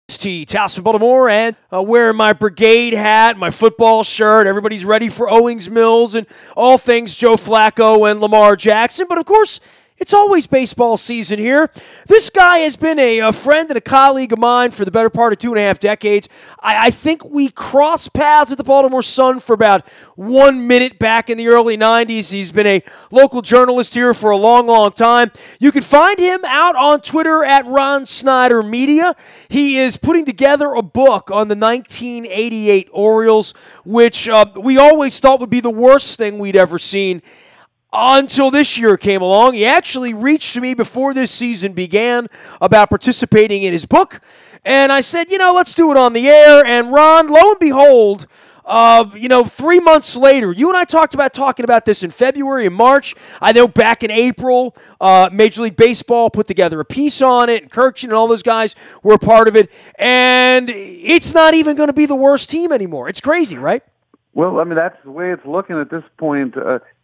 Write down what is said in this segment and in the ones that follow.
Taos from Baltimore, and wearing my brigade hat, my football shirt. Everybody's ready for Owings Mills and all things Joe Flacco and Lamar Jackson. But, of course, it's always baseball season here. This guy has been a friend and a colleague of mine for the better part of 2.5 decades. I think we crossed paths at the Baltimore Sun for about 1 minute back in the early 90s. He's been a local journalist here for a long, long time. You can find him out on Twitter at Ron Snyder Media. He is putting together a book on the 1988 Orioles, which we always thought would be the worst thing we'd ever seen. Until this year came along. He actually reached to me before this season began about participating in his book. And I said, let's do it on the air. And Ron, lo and behold, 3 months later, you and I talking about this in February and March. I know back in April, Major League Baseball put together a piece on it, and Kirchen and all those guys were a part of it. And it's not even going to be the worst team anymore. It's crazy, right? Well, that's the way it's looking at this point.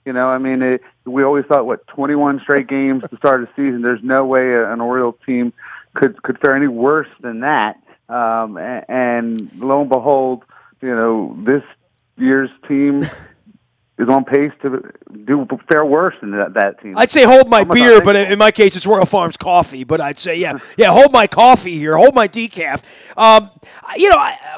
We always thought, 21 straight games to start the season. There's no way an Orioles team could fare any worse than that. And lo and behold, this year's team is on pace to fare worse than that team. I'd say hold my beer, but in my case, it's Royal Farms coffee. But I'd say, hold my coffee here, hold my decaf.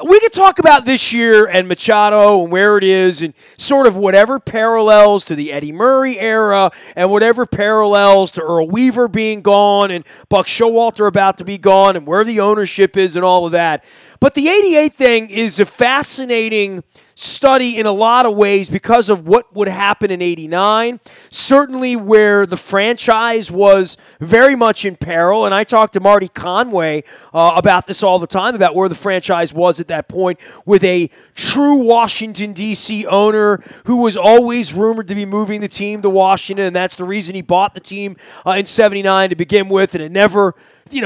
We could talk about this year and Machado and where it is and sort of whatever parallels to the Eddie Murray era and whatever parallels to Earl Weaver being gone and Buck Showalter about to be gone and where the ownership is and all of that. But the 88 thing is a fascinating study in a lot of ways because of what would happen in 89, certainly where the franchise was very much in peril. And I talked to Marty Conway about this all the time, about where the franchise was at that point with a true Washington, D.C. owner who was always rumored to be moving the team to Washington, and that's the reason he bought the team in 79 to begin with, and it never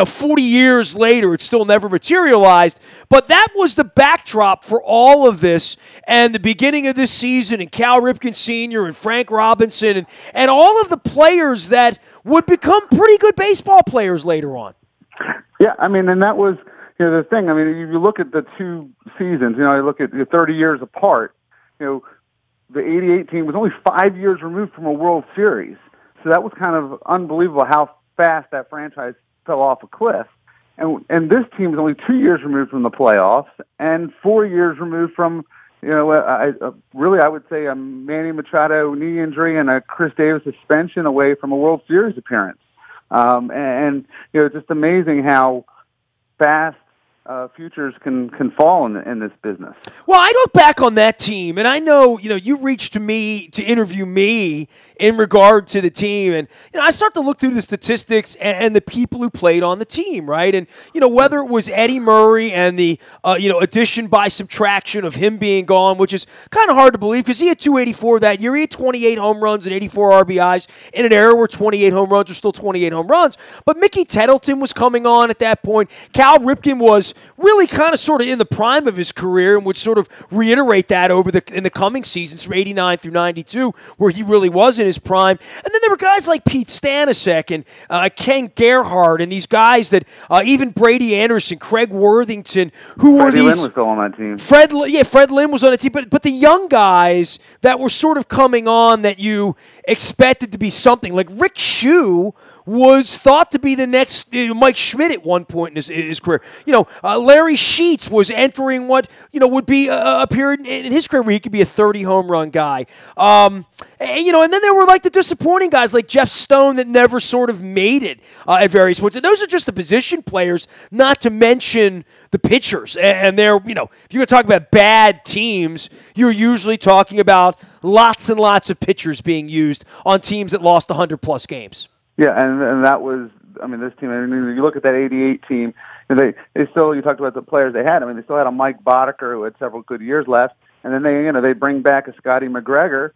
40 years later, it still never materialized. But that was the backdrop for all of this and the beginning of this season and Cal Ripken Sr. and Frank Robinson and all of the players that would become pretty good baseball players later on. Yeah, and that was the thing. If you look at the two seasons, I look at 30 years apart, the 88 team was only 5 years removed from a World Series. So that was kind of unbelievable how fast that franchise fell off a cliff. And this team is only 2 years removed from the playoffs and 4 years removed from, I would say a Manny Machado knee injury and a Chris Davis suspension away from a World Series appearance. It's just amazing how fast futures can fall in this business. Well, I look back on that team, and I know, you reached to me to interview me in regard to the team, and, I start to look through the statistics and the people who played on the team, right? And, whether it was Eddie Murray and the, addition by subtraction of him being gone, which is kind of hard to believe because he had 284 that year. He had 28 home runs and 84 RBIs in an era where 28 home runs are still 28 home runs. But Mickey Tettleton was coming on at that point. Cal Ripken was really kind of sort of in the prime of his career and would sort of reiterate that in the coming seasons from 89 through 92 where he really was in his prime. And then there were guys like Pete Stanisic and Ken Gerhardt and these guys that even Brady Anderson, Craig Worthington, who were these... Freddie Lynn was still on that team. Fred Lynn was on the team. But the young guys that were sort of coming on that you expected to be something, like Rick Shue was thought to be the next Mike Schmidt at one point in his career. Larry Sheets was entering what would be a period in his career where he could be a 30 home run guy. And then there were like the disappointing guys like Jeff Stone that never sort of made it at various points. And those are just the position players, not to mention the pitchers. And they're, if you're going to talk about bad teams, you're usually talking about lots and lots of pitchers being used on teams that lost 100-plus games. Yeah, and that was, this team, you look at that 88 team, and they still, you talked about the players they had. They still had a Mike Boddicker who had several good years left, and then they bring back a Scotty McGregor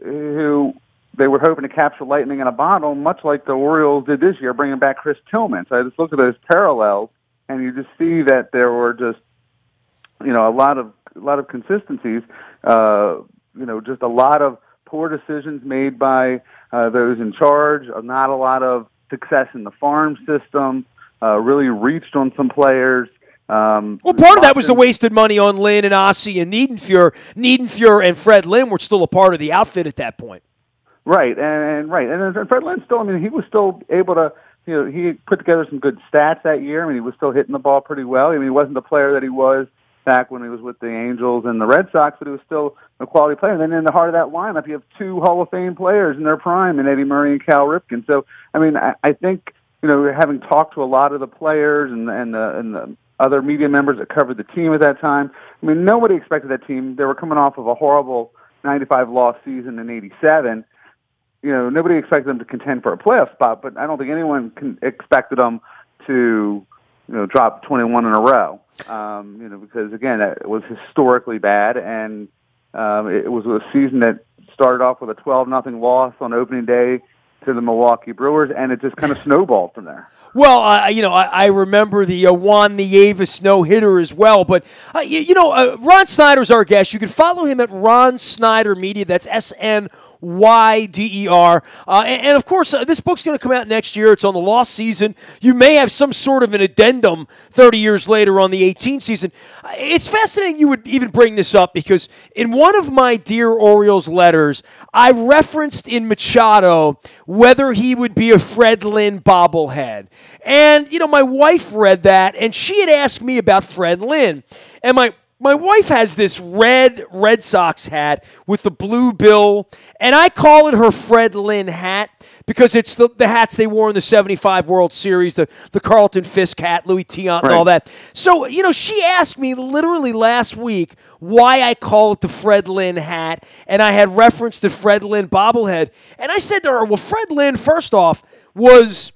who they were hoping to capture lightning in a bottle, much like the Orioles did this year, bringing back Chris Tillman. So I just look at those parallels, and you just see that there were just, a lot of consistencies, just a lot of poor decisions made by those in charge, not a lot of success in the farm system, really reached on some players. Well, part of that was the wasted money on Lynn and Ossie and Niedenfuhr. Niedenfuhr and Fred Lynn were still a part of the outfit at that point. Right, and Fred Lynn still, I mean, he was still able to, he put together some good stats that year. I mean, he was still hitting the ball pretty well. I mean, he wasn't the player that he was back when he was with the Angels and the Red Sox, but he was still a quality player. And then in the heart of that lineup, you have two Hall of Fame players in their prime, and Eddie Murray and Cal Ripken. So, I mean, I think, having talked to a lot of the players and the other media members that covered the team at that time, I mean, nobody expected that team. They were coming off of a horrible 95-loss season in '87. Nobody expected them to contend for a playoff spot, but I don't think anyone expected them to, drop 21 in a row. Because again, it was historically bad, and it was a season that started off with a 12-0 loss on opening day to the Milwaukee Brewers, and it just kind of snowballed from there. Well, I remember the Juan Nieves no-hitter as well. But, Ron Snyder's our guest. You can follow him at Ron Snyder Media. That's SNYDER. And, of course, this book's going to come out next year. It's on the lost season. You may have some sort of an addendum 30 years later on the 18 season. It's fascinating you would even bring this up because in one of my Dear Orioles letters, I referenced in Machado whether he would be a Fred Lynn bobblehead. And, my wife read that, and she had asked me about Fred Lynn. And my wife has this red Red Sox hat with the blue bill, and I call it her Fred Lynn hat because it's the hats they wore in the 75 World Series, the Carlton Fisk hat, Louis Tiant, and all that. So, she asked me literally last week why I call it the Fred Lynn hat, and I had referenced the Fred Lynn bobblehead. And I said to her, well, Fred Lynn, first off, was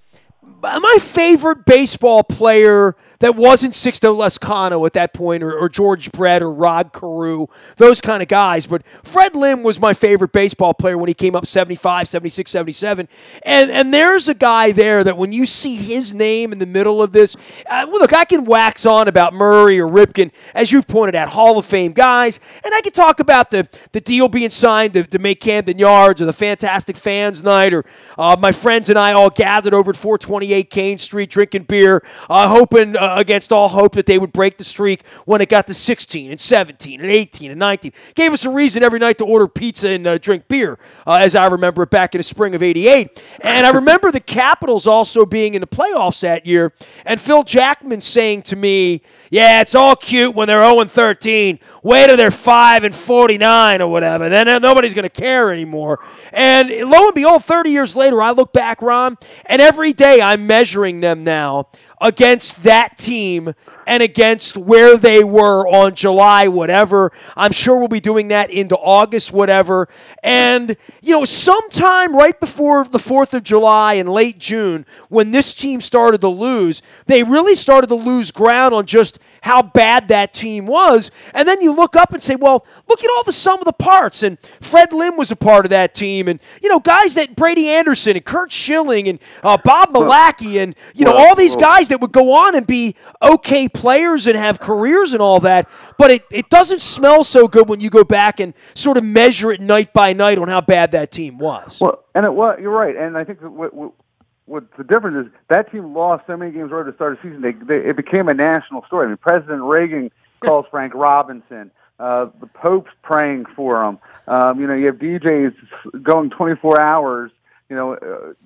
my favorite baseball player that wasn't Sixto Lescano at that point, or George Brett, or Rod Carew, those kind of guys. But Fred Lynn was my favorite baseball player when he came up 75, 76, 77. And there's a guy there that when you see his name in the middle of this, look, I can wax on about Murray or Ripken, as you've pointed out, Hall of Fame guys, and I can talk about the deal being signed to make Camden Yards, or the fantastic fans night, or my friends and I all gathered over at 428 Kane Street drinking beer, hoping against all hope that they would break the streak when it got to 16 and 17 and 18 and 19. Gave us a reason every night to order pizza and drink beer, as I remember it back in the spring of '88. And I remember the Capitals also being in the playoffs that year, and Phil Jackman saying to me, yeah, it's all cute when they're 0-13. Wait till they're 5-49 or whatever. Then nobody's going to care anymore. And lo and behold, 30 years later, I look back, Ron, and every day I'm measuring them now against that team and against where they were on July whatever. I'm sure we'll be doing that into August whatever. And, sometime right before the 4th of July in late June, when this team started to lose, they really started to lose ground on just how bad that team was. And then you look up and say, well, look at all the sum of the parts. And Fred Lynn was a part of that team. And, guys that Brady Anderson and Kurt Schilling and Bob Malacky and, all these guys that would go on and be okay players and have careers and all that. But it doesn't smell so good when you go back and sort of measure it night by night on how bad that team was. Well, and you're right. And I think that what the difference is, that team lost so many games early to start the season. It became a national story. I mean, President Reagan calls Frank Robinson. The Pope's praying for him. You have DJs going 24 hours,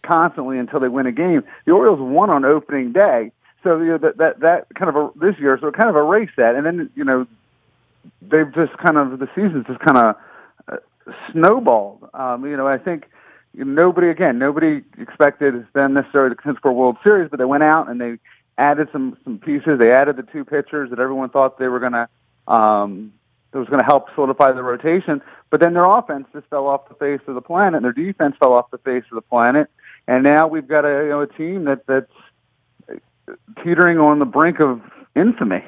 constantly until they win a game. The Orioles won on opening day. So that kind of this year, so it kind of erased that. And then, they've just kind of, the season's just kind of snowballed. I think nobody expected them necessarily to contend for a World Series, but they went out and they added some pieces. They added the two pitchers that everyone thought they were going to that was going to help solidify the rotation. But then their offense just fell off the face of the planet, and their defense fell off the face of the planet. And now we've got a team that's teetering on the brink of infamy.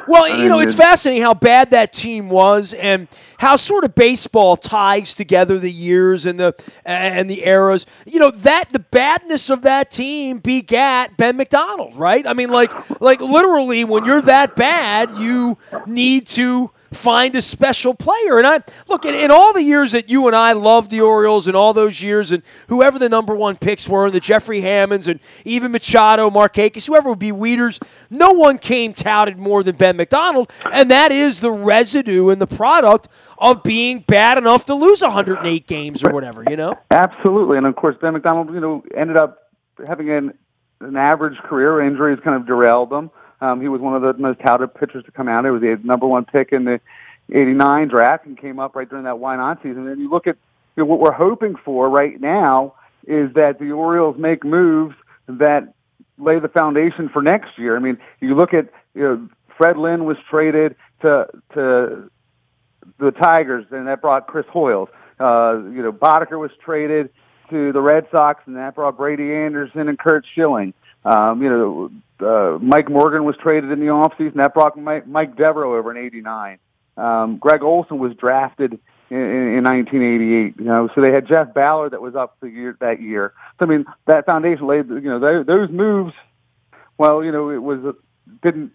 Well, it's fascinating how bad that team was, and how sort of baseball ties together the years and the eras. The badness of that team begat Ben McDonald, right? I mean, like literally, when you're that bad, you need to find a special player. And I look, in all the years that you and I loved the Orioles, and all those years, and whoever the number one picks were, and the Jeffrey Hammonds, and even Machado, Markakis, whoever would be Wieters, no one came touted more than Ben McDonald, and that is the residue and the product of being bad enough to lose 108 games or whatever, you know? Absolutely. And, of course, Ben McDonald, ended up having an average career. Injuries kind of derailed him. He was one of the most touted pitchers to come out. It was the number one pick in the 89 draft and came up right during that why not season. And you look at what we're hoping for right now is that the Orioles make moves that lay the foundation for next year. I mean, you look at, Fred Lynn was traded to the Tigers, and that brought Chris Hoyles. Boddicker was traded to the Red Sox, and that brought Brady Anderson and Kurt Schilling. Mike Morgan was traded in the offseason. That brought Mike Devereaux over in '89. Greg Olson was drafted in 1988. So they had Jeff Ballard that was up that year. So I mean, that foundation laid. Those moves. Well, it didn't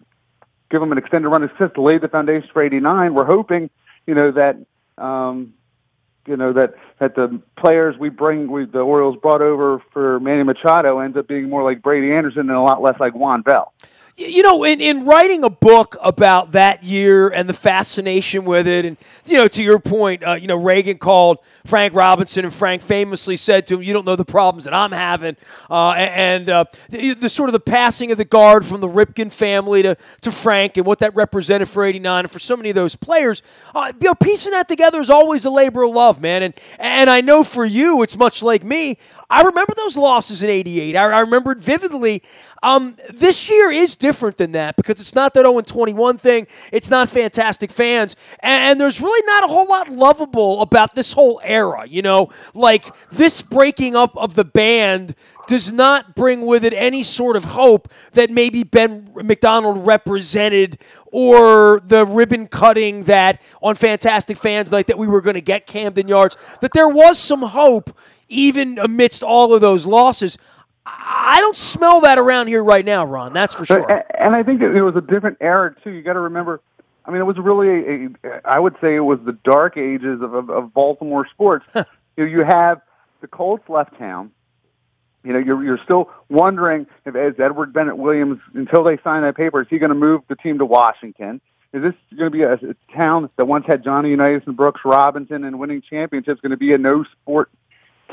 give them an extended run. It's just laid the foundation for '89. We're hoping, that the players the Orioles brought over for Manny Machado ends up being more like Brady Anderson and a lot less like Juan Bell. In writing a book about that year and the fascination with it, and, to your point, Reagan called Frank Robinson, and Frank famously said to him, "You don't know the problems that I'm having." The sort of the passing of the guard from the Ripken family to Frank and what that represented for '89 and for so many of those players, piecing that together is always a labor of love, man. And I know for you, it's much like me. I remember those losses in '88. I remember it vividly. This year is different than that because it's not that 0-21 thing. It's not fantastic fans. And there's really not a whole lot lovable about this whole era, Like, this breaking up of the band does not bring with it any sort of hope that maybe Ben McDonald represented, or the ribbon cutting that on Fantastic Fans Night that we were going to get Camden Yards, that there was some hope even amidst all of those losses. I don't smell that around here right now, Ron. That's for sure. And I think it was a different era, too. You got to remember, I mean, it was really, I would say it was the dark ages of Baltimore sports. You have the Colts left town. You're still wondering if, as Edward Bennett Williams, until they sign that paper, is he going to move the team to Washington? Is this going to be a town that once had Johnny Unitas and Brooks Robinson and winning championships going to be a no-sport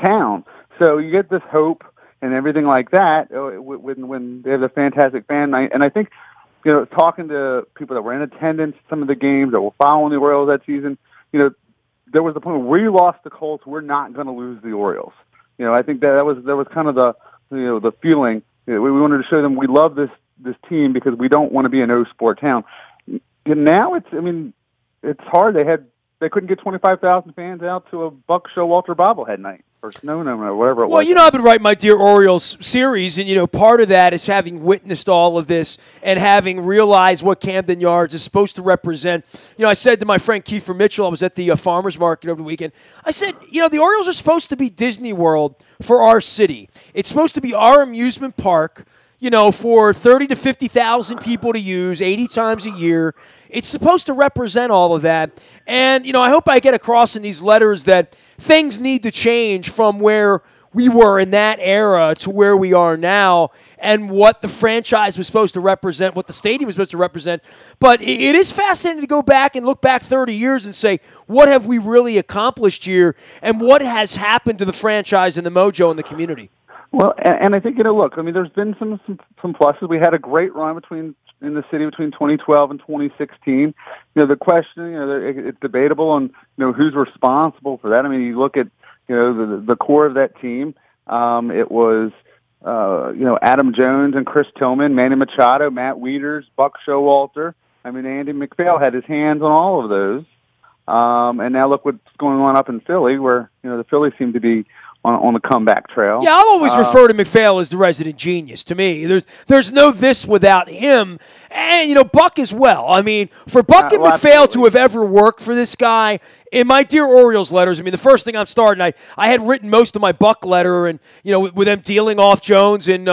town? So you get this hope and everything like that when they have a fantastic fan night. And I think, talking to people that were in attendance, some of the games that were following the Orioles that season, there was the point where we lost the Colts, we're not going to lose the Orioles. I think that was kind of the feeling. We wanted to show them we love this team because we don't want to be a no-sport town. And now it's hard. They couldn't get 25,000 fans out to a Buck Showalter bobblehead night. Or Snow, whatever it was. Well, I've been writing my Dear Orioles series, and, part of that is having witnessed all of this and having realized what Camden Yards is supposed to represent. I said to my friend Kiefer Mitchell, I was at the farmer's market over the weekend, I said, the Orioles are supposed to be Disney World for our city. It's supposed to be our amusement park, for 30 to 50,000 people to use 80 times a year. It's supposed to represent all of that. And, I hope I get across in these letters that things need to change from where we were in that era to where we are now and what the franchise was supposed to represent, what the stadium was supposed to represent. But it is fascinating to go back and look back 30 years and say, what have we really accomplished here and what has happened to the franchise and the mojo in the community? Well, and I think, look, there's been some pluses. We had a great run in the city between 2012 and 2016. The question, it's debatable on, who's responsible for that. You look at, the core of that team. It was, Adam Jones and Chris Tillman, Manny Machado, Matt Wieters, Buck Showalter. Andy McPhail had his hands on all of those. And now look what's going on up in Philly, where, the Phillies seem to be on the comeback trail. Yeah, I'll always refer to McPhail as the resident genius. To me, there's no this without him, and Buck as well. For Buck and McPhail to have ever worked for this guy In my Dear Orioles letters, I mean, the first thing I'm starting, I had written most of my Buck letter, and with them dealing off Jones and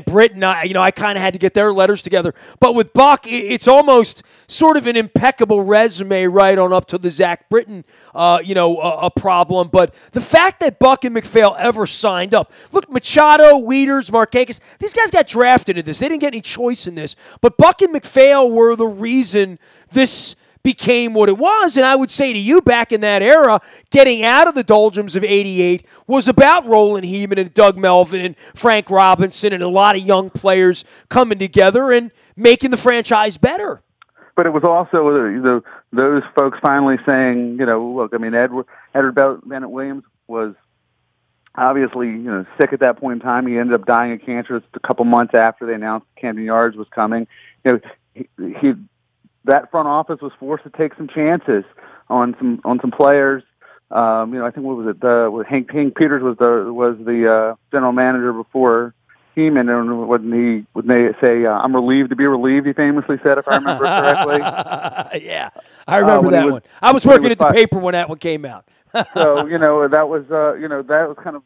Britton, I kind of had to get their letters together. But with Buck, it's almost sort of an impeccable resume right on up to the Zach Britton, a problem. But the fact that Buck and McPhail ever signed up, look, Machado, Wieters, Markakis, these guys got drafted in this. They didn't get any choice in this. But Buck and McPhail were the reason this became what it was. And I would say to you, back in that era, getting out of the doldrums of '88 was about Roland Heeman and Doug Melvin and Frank Robinson and a lot of young players coming together and making the franchise better. But it was also those folks finally saying, look, I mean, Edward Bennett Williams was obviously, sick at that point in time. He ended up dying of cancer a couple months after they announced Camden Yards was coming. That front office was forced to take some chances on some players. I think what was it? Hank Peters was the general manager before Heeman, and when they say, "I'm relieved to be relieved," he famously said, if I remember correctly. Yeah, I remember that one. I was working at the paper when that one came out. So that was kind of,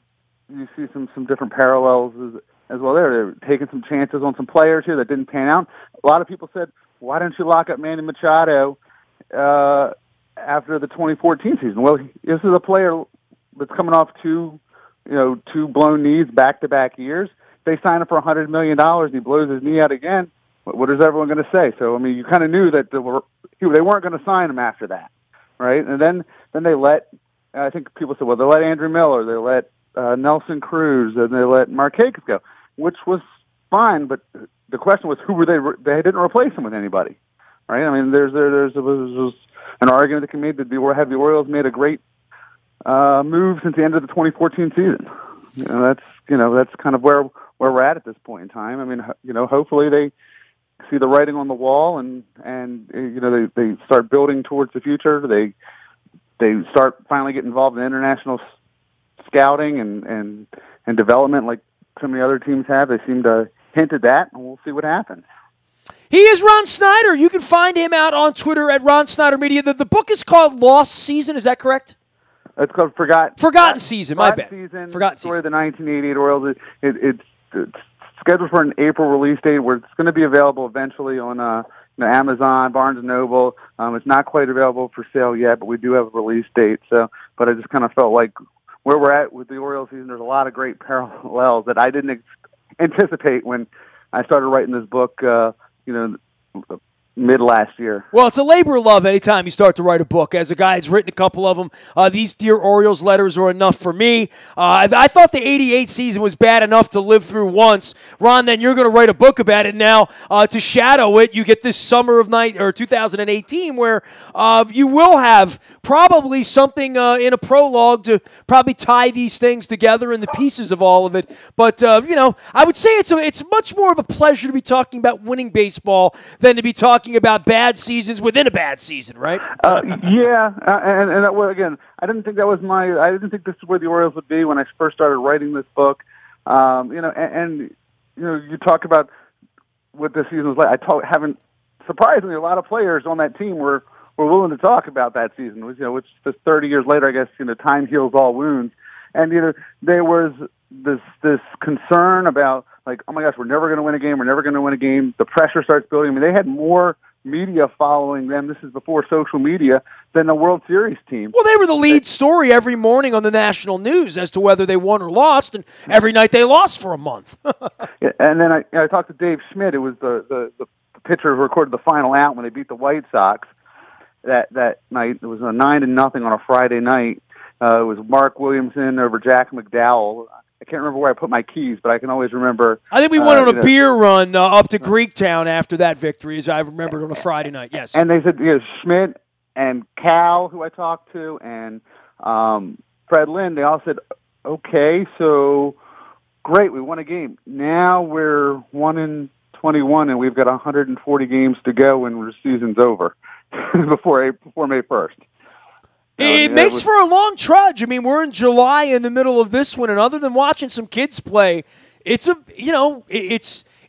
you see some different parallels as well there. They were taking some chances on some players here that didn't pan out. A lot of people said, why didn't you lock up Manny Machado after the 2014 season? Well, this is a player that's coming off two blown knees back-to-back years. They sign him for $100 million and he blows his knee out again. What is everyone going to say? So, I mean, you kind of knew that they weren't going to sign him after that, right? And then they let, I think people said, well, they let Andrew Miller, they let Nelson Cruz, and they let Markakis go, which was fine, but the question was, who were they? They didn't replace him with anybody, right? I mean, there's an argument that can be made that have the Orioles made a great move since the end of the 2014 season. That's kind of where we're at this point in time. I mean, hopefully they see the writing on the wall and they start building towards the future. They start finally getting involved in international scouting and development like so many other teams have. They seem to hint at that, and we'll see what happens. He is Ron Snyder. You can find him out on Twitter at Ron Snyder Media. The book is called Lost Season. Is that correct? It's called Forgotten Season. My bad. Forgotten Forgotten Season. Story of Season. the 1988 Orioles. It's scheduled for an April release date, where it's going to be available eventually on Amazon, Barnes & Noble. It's not quite available for sale yet, but we do have a release date. But I just kind of felt like where we're at with the Orioles season, there's a lot of great parallels that I didn't anticipate when I started writing this book, mid last year. Well, it's a labor of love anytime you start to write a book. As a guy who's written a couple of them, these Dear Orioles letters are enough for me. I thought the '88 season was bad enough to live through once. Ron, then you're going to write a book about it now. To shadow it, you get this summer of 2018 where you will have probably something in a prologue to probably tie these things together and the pieces of all of it. But, I would say it's much more of a pleasure to be talking about winning baseball than to be talking about bad seasons within a bad season, right? Yeah, and well, again, I didn't think this is where the Orioles would be when I first started writing this book. You talk about what this season was like. Surprisingly, a lot of players on that team were willing to talk about that season. Which just 30 years later, I guess, time heals all wounds. And there was this concern about, like, oh my gosh, we're never going to win a game. We're never going to win a game. The pressure starts building. I mean, they had more media following them. This is before social media than the World Series team. Well, they were the lead story every morning on the national news as to whether they won or lost, and every night they lost for a month. Yeah, and then I talked to Dave Schmidt, who was the pitcher who recorded the final out when they beat the White Sox that night. It was a 9-0 on a Friday night. It was Mark Williamson over Jack McDowell. I can't remember where I put my keys, but I can always remember. I think we went on a beer run up to Greektown after that victory, as I remembered on a Friday night. Yes. And they said, Schmidt and Cal, who I talked to, and Fred Lynn, they all said, okay, so great, we won a game. Now we're 1-21, and we've got 140 games to go when the season's over before May 1st. It makes for a long trudge. I mean, we're in July in the middle of this one, and other than watching some kids play, it's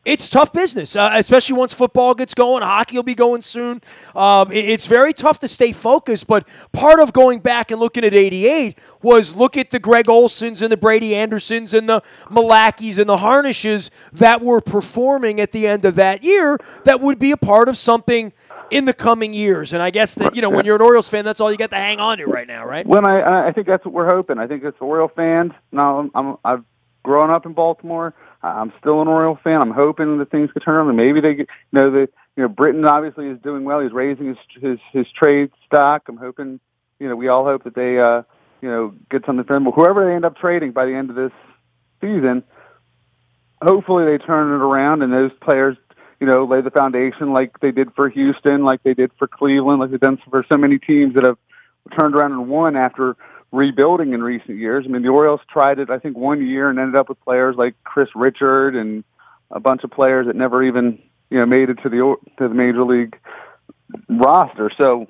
It's tough business, especially once football gets going. Hockey will be going soon. It's very tough to stay focused, but part of going back and looking at 88 was look at the Greg Olsons and the Brady Andersons and the Malackis and the Harnishes that were performing at the end of that year that would be a part of something in the coming years. And I guess that, when you're an Orioles fan, that's all you got to hang on to right now, right? Well, I think that's what we're hoping. I think it's Oriole fans. Now, I've grown up in Baltimore. I'm still an Oriole fan. I'm hoping that things could turn around. And maybe they get, Britton obviously is doing well. He's raising his trade stock. I'm hoping, we all hope that they, get something from him. Whoever they end up trading by the end of this season, hopefully they turn it around and those players, lay the foundation like they did for Houston, like they did for Cleveland, like they've done for so many teams that have turned around and won after rebuilding in recent years. I mean, the Orioles tried it, I think, 1 year and ended up with players like Chris Richard and a bunch of players that never even, made it to the major league roster. So,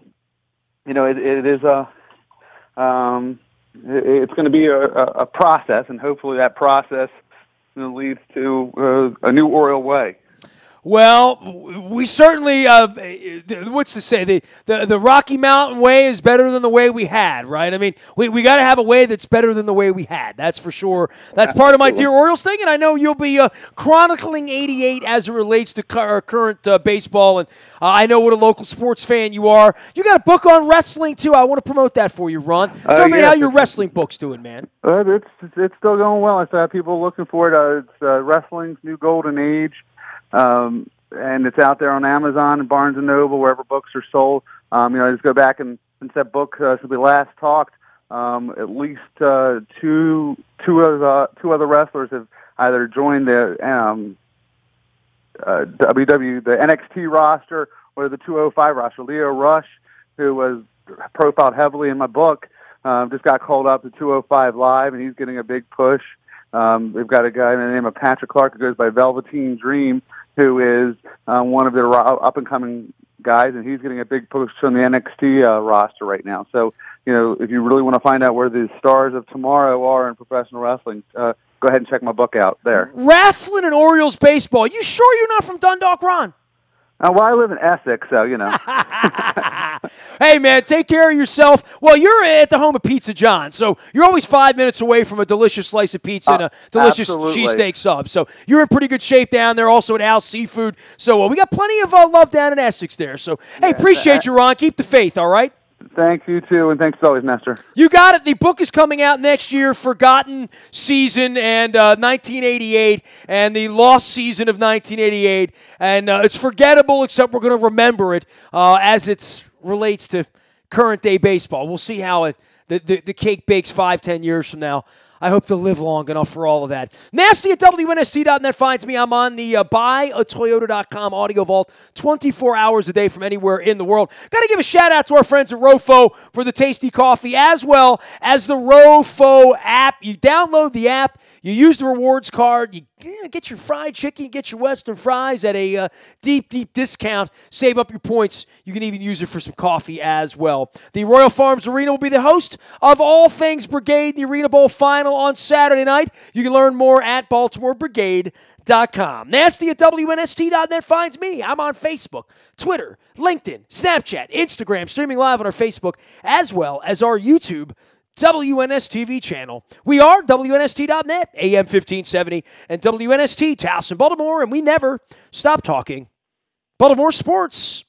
it is it's going to be a process, and hopefully that process leads to a new Oriole way. Well, we certainly, what's to say, the Rocky Mountain way is better than the way we had, right? I mean, we got to have a way that's better than the way we had. That's for sure. That's part of my Dear Orioles thing, and I know you'll be chronicling 88 as it relates to our current baseball, and I know what a local sports fan you are. You got a book on wrestling, too. I want to promote that for you, Ron. Tell me how your wrestling book's doing, man. It's still going well. I have people looking for it. It's Wrestling's New Golden Age. And it's out there on Amazon and Barnes & Noble, wherever books are sold. I just go back and since that book, since we last talked, at least two other wrestlers have either joined the the NXT roster or the 205 roster. Leo Rush, who was profiled heavily in my book, just got called up to 205 Live, and he's getting a big push. We've got a guy by the name of Patrick Clark who goes by Velveteen Dream, who is one of their up-and-coming guys, and he's getting a big push on the NXT roster right now. So, if you really want to find out where the stars of tomorrow are in professional wrestling, go ahead and check my book out there. Wrestling and Orioles baseball. You sure you're not from Dundalk, Ron? Well, I live in Essex, so, Hey, man, take care of yourself. Well, you're at the home of Pizza John, so you're always 5 minutes away from a delicious slice of pizza and a delicious cheesesteak sub. So you're in pretty good shape down there, also at Al's Seafood. So we got plenty of love down in Essex there. So, hey, appreciate you, Ron. Keep the faith, all right? Thank you, too, and thanks as always, Nestor. You got it. The book is coming out next year, Forgotten Season and 1988 and the Lost Season of 1988. And it's forgettable, except we're going to remember it as it relates to current-day baseball. We'll see how the cake bakes 5-10 years from now. I hope to live long enough for all of that. Nasty at WNST.net finds me. I'm on the buyatoyota.com audio vault 24 hours a day from anywhere in the world. Got to give a shout-out to our friends at Rofo for the tasty coffee, as well as the Rofo app. You download the app, you use the rewards card, you get your fried chicken, get your Western fries at a deep, deep discount. Save up your points. You can even use it for some coffee as well. The Royal Farms Arena will be the host of All Things Brigade, the Arena Bowl Final on Saturday night. You can learn more at BaltimoreBrigade.com. Nasty at WNST.net finds me. I'm on Facebook, Twitter, LinkedIn, Snapchat, Instagram, streaming live on our Facebook, as well as our YouTube WNSTV channel. We are WNST.net, AM 1570, and WNST, Towson, Baltimore, and we never stop talking Baltimore sports.